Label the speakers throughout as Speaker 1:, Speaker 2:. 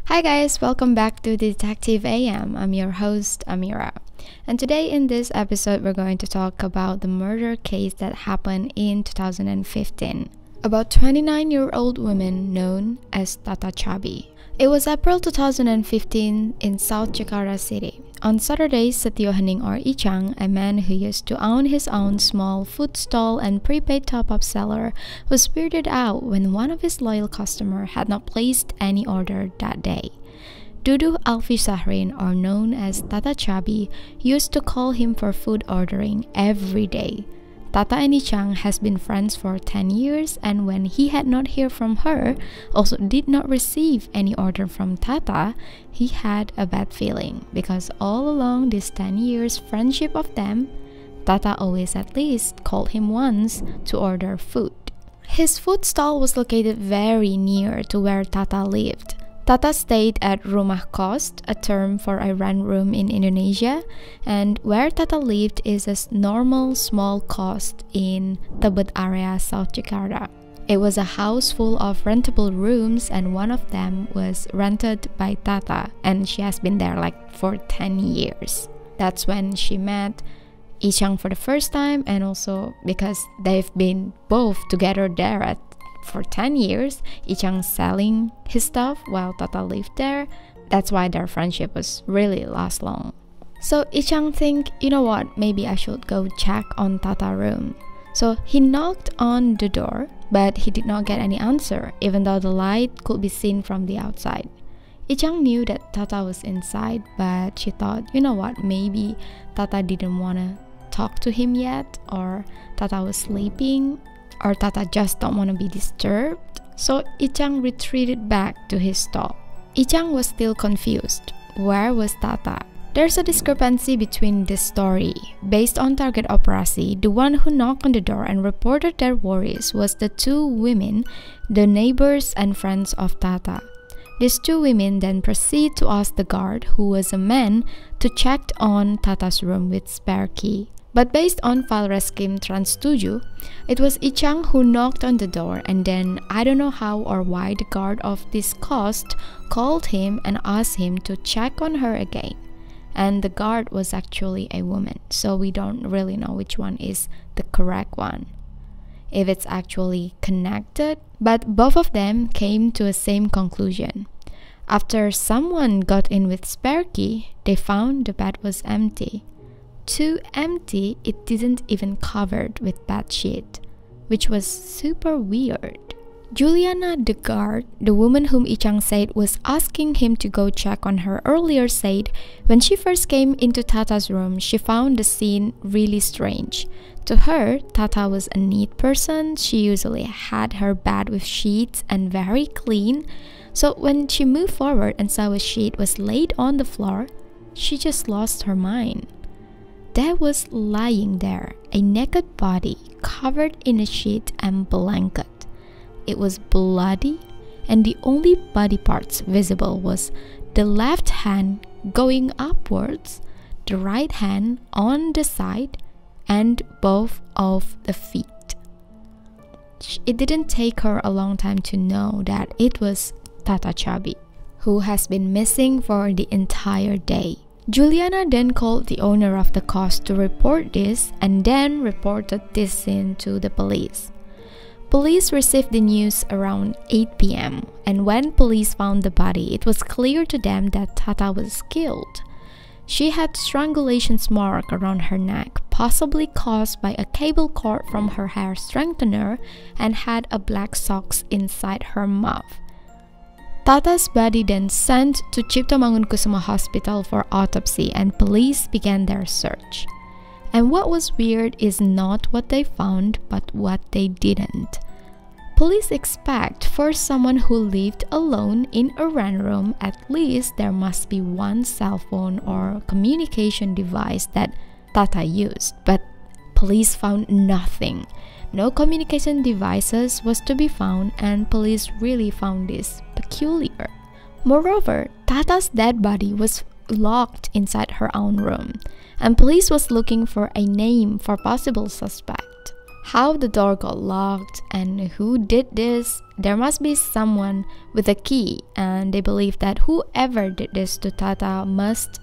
Speaker 1: Hi guys, welcome back to Detective AM. I'm your host, Amira. And today in this episode, we're going to talk about the murder case that happened in 2015 about 29-year-old woman known as Tata Chubby. It was April 2015 in South Jakarta City. On Saturday, Setio Hening or Icang, a man who used to own his own small food stall and prepaid top-up seller, was weirded out when one of his loyal customers had not placed any order that day. Deudeuh Alfisahrin, or known as Tata Chubby, used to call him for food ordering every day. Tata and Icang has been friends for 10 years, and when he had not heard from her, also did not receive any order from Tata, he had a bad feeling because all along this 10 years friendship of them, Tata always at least called him once to order food. His food stall was located very near to where Tata lived. Tata stayed at rumah kos, a term for a rent room in Indonesia, and where Tata lived is a normal small kos in Tebet area, South Jakarta. It was a house full of rentable rooms, and one of them was rented by Tata, and she has been there for 10 years. That's when she met Icang for the first time, and also because they've been both together there for 10 years, Icang selling his stuff while Tata lived there. That's why their friendship was really last long. So Icang think, you know what, maybe I should go check on Tata's room. So he knocked on the door, but he did not get any answer, even though the light could be seen from the outside. Icang knew that Tata was inside, but she thought, you know what, maybe Tata didn't want to talk to him yet, or Tata was sleeping, or Tata just don't want to be disturbed. So Icang retreated back to his stall. Icang was still confused. Where was Tata? There's a discrepancy between this story. Based on target operasi, the one who knocked on the door and reported their worries was the two women, the neighbors and friends of Tata. These two women then proceed to ask the guard, who was a man, to check on Tata's room with spare key. But based on file reskim Trans 7, it was Icang who knocked on the door, and then I don't know how or why the guard of this kos called him and asked him to check on her again. And the guard was actually a woman, so we don't really know which one is the correct one, if it's actually connected, but both of them came to the same conclusion. After someone got in with spare key, they found the bed was empty. Too empty, it didn't even covered with bed sheet, which was super weird. Juliana, the guard, the woman whom Icang said was asking him to go check on her earlier, said when she first came into Tata's room, she found the scene really strange. To her, Tata was a neat person. She usually had her bed with sheets and very clean. So when she moved forward and saw a sheet was laid on the floor, she just lost her mind. There was lying there a naked body covered in a sheet and blanket. It was bloody, and the only body parts visible was the left hand going upwards, the right hand on the side, and both of the feet. It didn't take her a long time to know that it was Tata Chubby, who has been missing for the entire day. Juliana then called the owner of the kos to report this, and then reported this scene to the police. Police received the news around 8 p.m. and when police found the body, it was clear to them that Tata was killed. She had strangulation mark around her neck, possibly caused by a cable cord from her hair strengthener, and had a black socks inside her mouth. Tata's body then sent to Cipto Mangunkusumo Hospital for autopsy, and police began their search. And what was weird is not what they found, but what they didn't. Police expect for someone who lived alone in a rent room, at least there must be one cell phone or communication device that Tata used, but police found nothing. No communication devices was to be found, and police really found this peculiar. Moreover, Tata's dead body was locked inside her own room, and police was looking for a name for possible suspect. how the door got locked and who did this. There must be someone with a key, and they believe that whoever did this to Tata must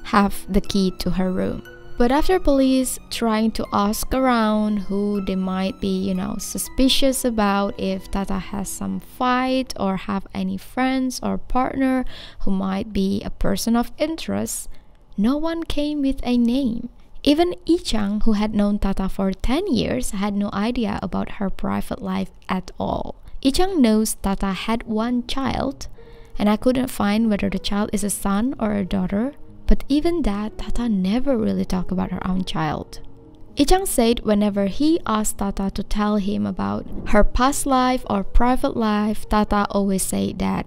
Speaker 1: have the key to her room. But after police trying to ask around who they might be, suspicious about, if Tata has some fight or have any friends or partner who might be a person of interest, no one came with a name. Even Icang, who had known Tata for 10 years, had no idea about her private life at all. Icang knows Tata had one child, and I couldn't find whether the child is a son or a daughter. But even that, Tata never really talked about her own child. Icang said whenever he asked Tata to tell him about her past life or private life, Tata always said that,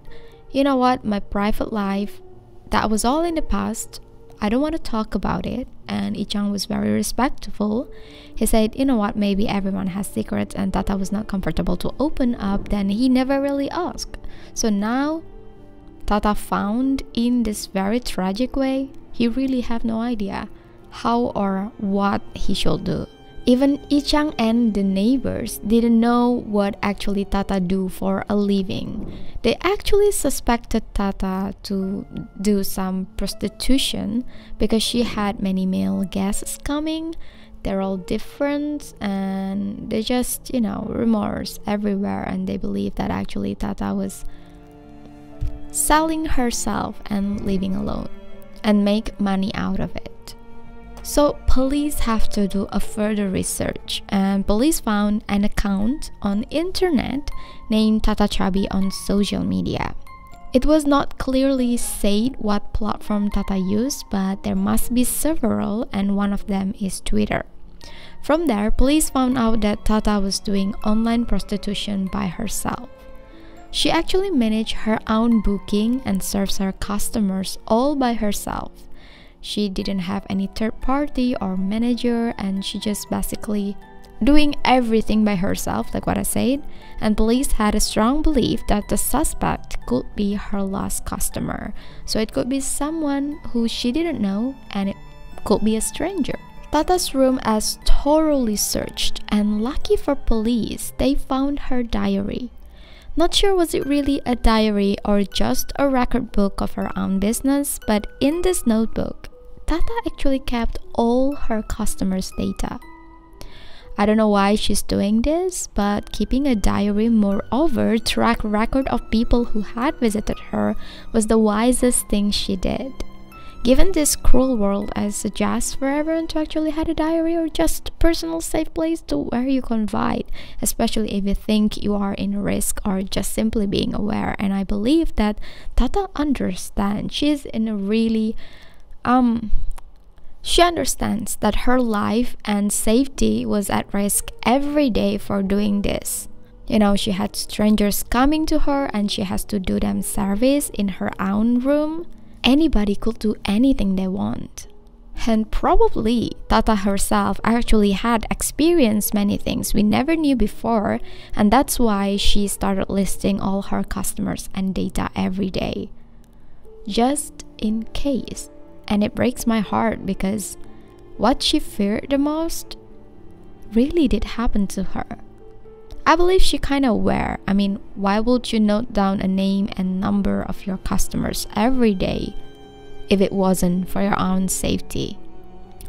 Speaker 1: you know what, my private life, that was all in the past. I don't want to talk about it. And Icang was very respectful. He said, you know what, maybe everyone has secrets and Tata was not comfortable to open up, then he never really asked. So now Tata found in this very tragic way, he really have no idea how or what he should do. Even Icang and the neighbors didn't know what actually Tata do for a living. They actually suspected Tata to do some prostitution because she had many male guests coming. They're all different and they just, rumors everywhere, and they believe that actually Tata was selling herself and living alone and make money out of it. So police have to do a further research, and police found an account on internet named Tata Chubby on social media. It was not clearly said what platform Tata used, but there must be several, and one of them is Twitter. From there, police found out that Tata was doing online prostitution by herself. She actually managed her own booking and serves her customers all by herself. She didn't have any third party or manager, and she just basically doing everything by herself, like what I said. And police had a strong belief that the suspect could be her last customer. So it could be someone who she didn't know, and it could be a stranger. Tata's room is thoroughly searched, and lucky for police, they found her diary. Not sure was it really a diary or just a record book of her own business, but in this notebook, Tata actually kept all her customers' data. I don't know why she's doing this, but keeping a diary, moreover, track record of people who had visited her was the wisest thing she did. Given this cruel world, I suggest for everyone to actually have a diary or just a personal safe place to where you confide, especially if you think you are in risk or just simply being aware. And I believe that Tata understands. She's in a really she understands that her life and safety was at risk every day for doing this. She had strangers coming to her and she has to do them service in her own room. Anybody could do anything they want. And probably Tata herself actually had experienced many things we never knew before, and that's why she started listing all her customers and data every day, just in case. And it breaks my heart because what she feared the most really did happen to her. I believe she kind of aware. Why would you note down a name and number of your customers every day if it wasn't for your own safety?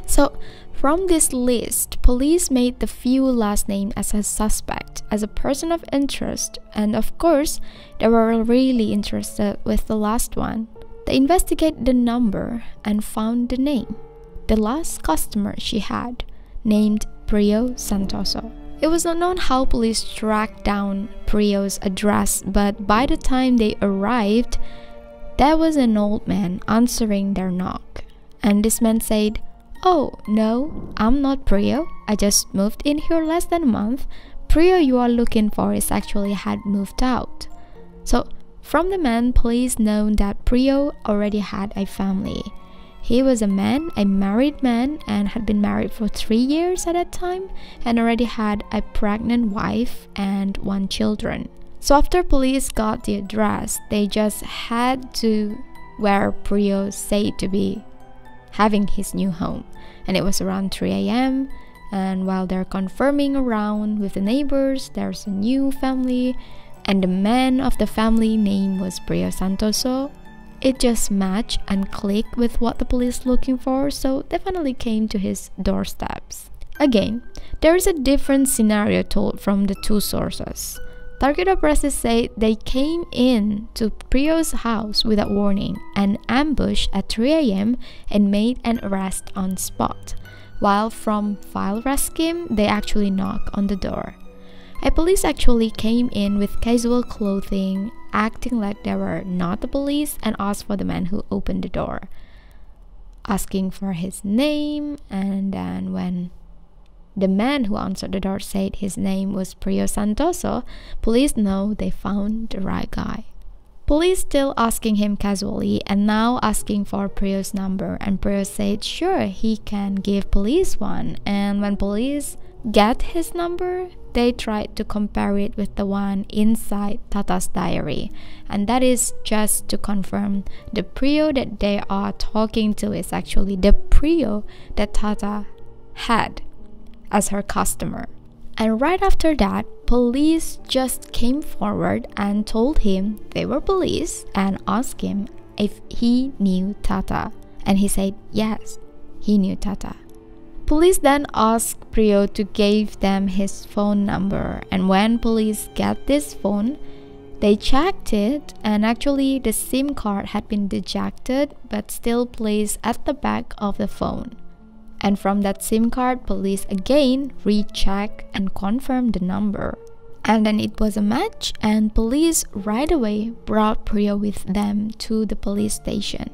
Speaker 1: So from this list, police made the few last names as a suspect, as a person of interest, and of course, they were really interested with the last one. They investigated the number and found the name. The last customer she had, named Priyo Santoso. It was not known how police tracked down Priyo's address, but by the time they arrived, there was an old man answering their knock. And this man said, "Oh, no, I'm not Priyo. I just moved in here less than a month. Priyo you are looking for is actually had moved out." So from the man, police know that Priyo already had a family. He was a married man, and had been married for 3 years at that time, and already had a pregnant wife and 1 children. So after police got the address, they just had to where Priyo said to be having his new home. And it was around 3 a.m. And while they're confirming around with the neighbors, there's a new family, and the man of the family name was Priyo Santoso. It just matched and clicked with what the police looking for, so they finally came to his doorsteps. Again, there is a different scenario told from the two sources. Target operatives say they came in to Priyo's house without warning and ambushed at 3 a.m. and made an arrest on spot. While from file arrest scheme, they actually knocked on the door. A police actually came in with casual clothing, acting like they were not the police, and asked for the man who opened the door, asking for his name. And then when the man who answered the door said his name was Priyo Santoso, police know they found the right guy. Police still asking him casually and now asking for Priyo's number, and Priyo said sure he can give police one. And when police get his number, they tried to compare it with the one inside Tata's diary, and that is just to confirm the Priyo that they are talking to is actually the Priyo that Tata had as her customer. And right after that, police just came forward and told him they were police and asked him if he knew Tata, and he said yes, he knew Tata. Police then asked Priyo to give them his phone number, and when police got this phone, they checked it, and actually the SIM card had been ejected but still placed at the back of the phone. And from that SIM card, police again rechecked and confirmed the number. And then it was a match, and police right away brought Priyo with them to the police station.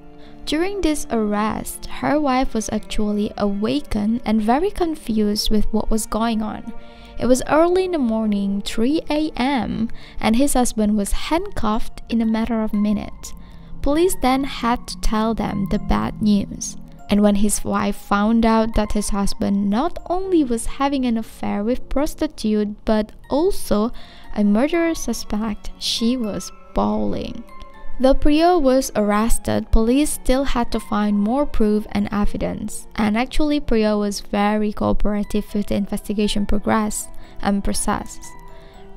Speaker 1: During this arrest, her wife was actually awakened and very confused with what was going on. It was early in the morning, 3 a.m., and his husband was handcuffed in a matter of minutes. Police then had to tell them the bad news. And when his wife found out that his husband not only was having an affair with prostitute but also a murder suspect, she was bawling. Though Priyo was arrested, police still had to find more proof and evidence. And actually Priyo was very cooperative with the investigation process.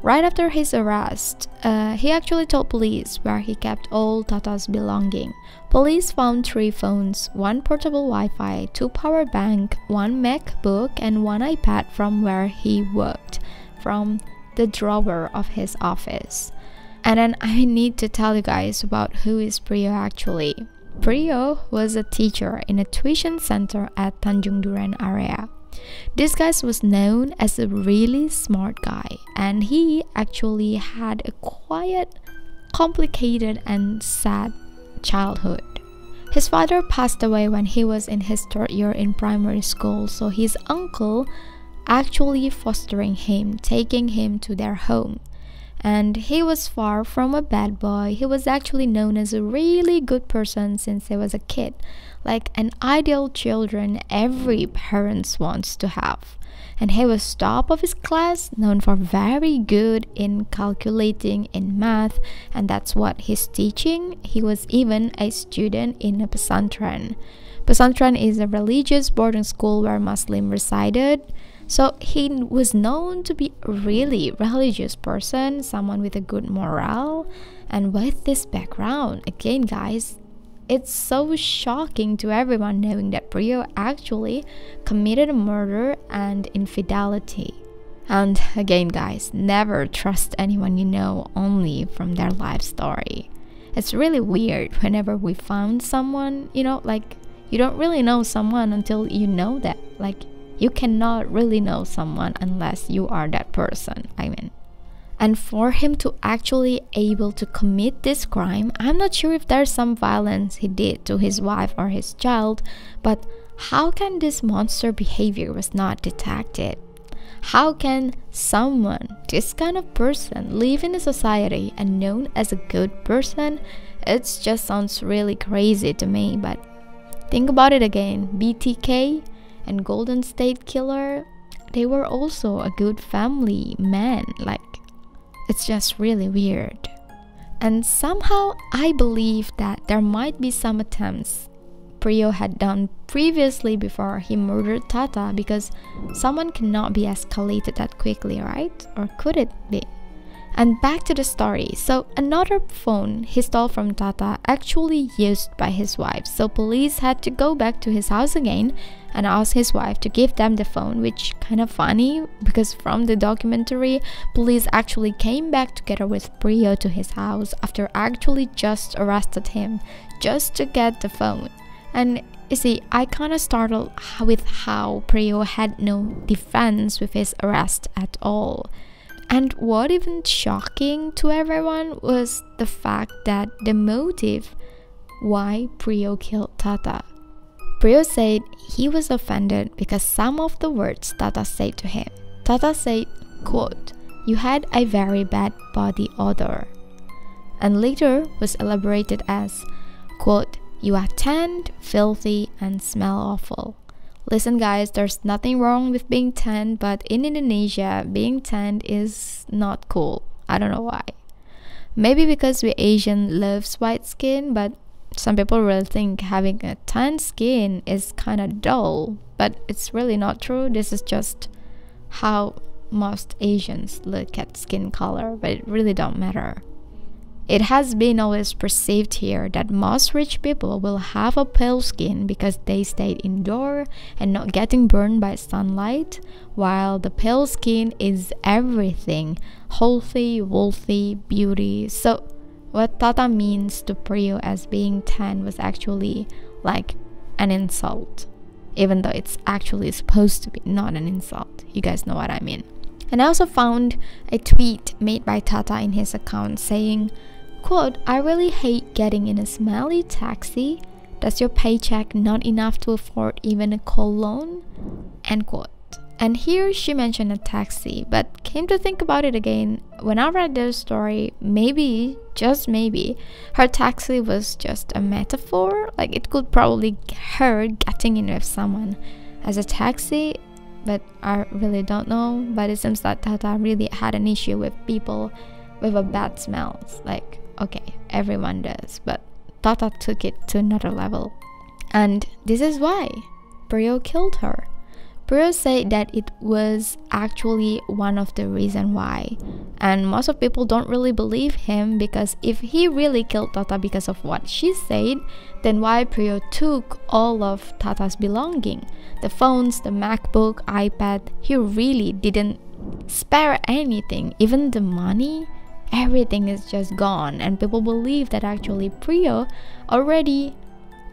Speaker 1: Right after his arrest, he actually told police where he kept all Tata's belongings. Police found 3 phones, 1 portable Wi-Fi, 2 power bank, 1 MacBook, and 1 iPad from where he worked, from the drawer of his office. And then I need to tell you guys about who is Priyo actually. Priyo was a teacher in a tuition center at Tanjung Duren area. This guy was known as a really smart guy, and he actually had a quiet, complicated, and sad childhood. His father passed away when he was in his 3rd year in primary school, so his uncle actually fostering him, taking him to their home. And he was far from a bad boy. He was actually known as a really good person since he was a kid, like an ideal children every parent wants to have. And he was top of his class, known for very good in calculating in math, and that's what he's teaching. He was even a student in a pesantren. Pesantren is a religious boarding school where Muslims resided. So he was known to be a really religious person, someone with a good morale. And with this background, again guys, it's so shocking to everyone knowing that Priyo actually committed a murder and infidelity. And again guys, never trust anyone you know only from their life story. It's really weird whenever we found someone, like you don't really know someone until you know that. Like you cannot really know someone unless you are that person, And for him to actually able to commit this crime, I'm not sure if there's some violence he did to his wife or his child, but how can this monster behavior was not detected? How can someone, this kind of person, live in a society and known as a good person? It just sounds really crazy to me, but think about it again. BTK and Golden State Killer, they were also a good family man. Like, it's just really weird. And somehow I believe that there might be some attempts Priyo had done previously before he murdered Tata, because someone cannot be escalated that quickly, right? Or could it be? And back to the story. So another phone he stole from Tata actually used by his wife. So police had to go back to his house again and ask his wife to give them the phone, which kind of funny because from the documentary, police actually came back together with Priyo to his house after actually just arrested him just to get the phone. And you see, I kind of startled with how Priyo had no defense with his arrest at all. And what even shocking to everyone was the fact that the motive why Priyo killed Tata. Priyo said he was offended because some of the words Tata said to him. Tata said, quote, "You had a very bad body odor," and later was elaborated as, quote, "You are tanned, filthy, and smell awful." Listen guys, there's nothing wrong with being tanned, but in Indonesia, being tanned is not cool. I don't know why. Maybe because we Asian loves white skin, but some people really think having a tan skin is kind of dull. But it's really not true. This is just how most Asians look at skin color, but it really don't matter. It has been always perceived here that most rich people will have a pale skin because they stayed indoor and not getting burned by sunlight, while the pale skin is everything, healthy, wealthy, beauty. So what Tata means to Priyo as being tan was actually like an insult, even though it's actually supposed to be not an insult. You guys know what I mean. And I also found a tweet made by Tata in his account saying, quote, "I really hate getting in a smelly taxi. Does your paycheck not enough to afford even a cologne?" End quote. And here she mentioned a taxi, but came to think about it again, when I read the story, maybe, just maybe, her taxi was just a metaphor. Like it could probably her getting in with someone as a taxi, but I really don't know. But it seems that Tata really had an issue with people with a bad smells. Like, okay, everyone does, but Tata took it to another level. And this is why Priyo killed her. Priyo said that it was actually one of the reasons why. And most of people don't really believe him, because if he really killed Tata because of what she said, then why Priyo took all of Tata's belonging? The phones, the MacBook, iPad, he really didn't spare anything, even the money. Everything is just gone, and people believe that actually Priyo already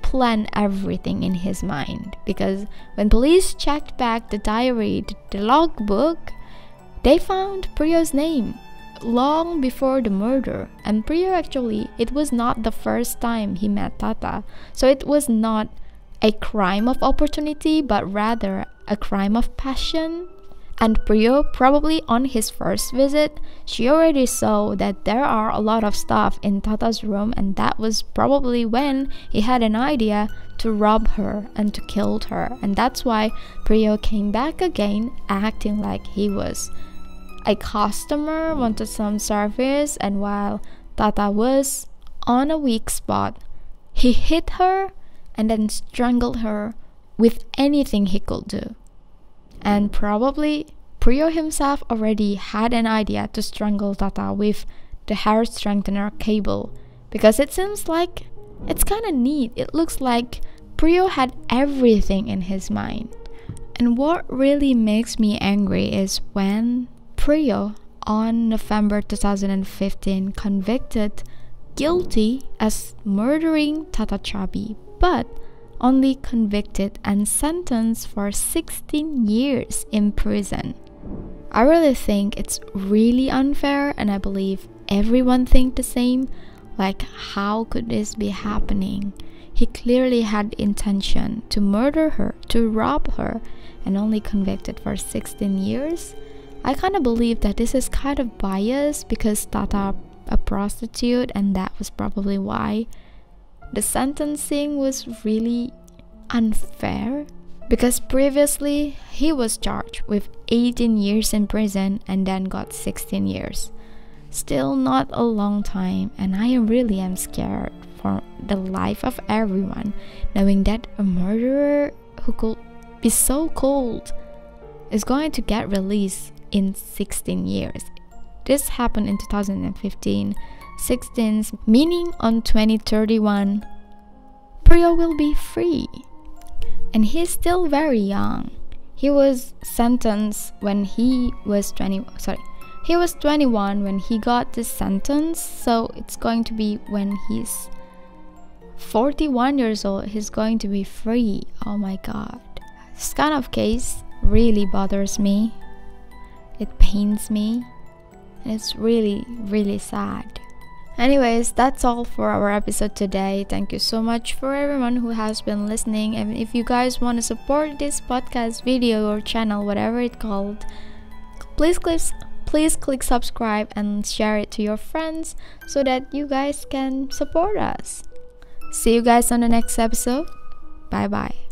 Speaker 1: planned everything in his mind, because when police checked back the diary, the logbook, they found Priyo's name long before the murder. And Priyo actually, it was not the first time he met Tata, so it was not a crime of opportunity, but rather a crime of passion. And Priyo, probably on his first visit, she already saw that there are a lot of stuff in Tata's room, and that was probably when he had an idea to rob her and to kill her. And that's why Priyo came back again, acting like he was a customer, wanted some service, and while Tata was on a weak spot, he hit her and then strangled her with anything he could do. And probably Priyo himself already had an idea to strangle Tata with the hair strengthener cable, because it seems like it's kind of neat. It looks like Priyo had everything in his mind. And what really makes me angry is when Priyo on November 2015 convicted guilty as murdering Tata Chubby, but only convicted and sentenced for 16 years in prison. I really think it's really unfair, and I believe everyone thinks the same. Like, how could this be happening? He clearly had intention to murder her, to rob her, and only convicted for 16 years. I kind of believe that this is kind of biased because Tata a prostitute, and that was probably why the sentencing was really unfair, because previously he was charged with 18 years in prison and then got 16 years. Still not a long time, and I really am scared for the life of everyone, knowing that a murderer who could be so cold is going to get released in 16 years. This happened in 2015. 16, meaning on 2031, Priya will be free. And he's still very young. He was sentenced when he was 21 when he got this sentence, so it's going to be when he's 41 years old, he's going to be free. Oh my god. This kind of case really bothers me. It pains me. And it's really, really sad. Anyways, that's all for our episode today. Thank you so much for everyone who has been listening. And if you guys want to support this podcast, video, or channel, whatever it's called, please click subscribe and share it to your friends so that you guys can support us. See you guys on the next episode. Bye bye.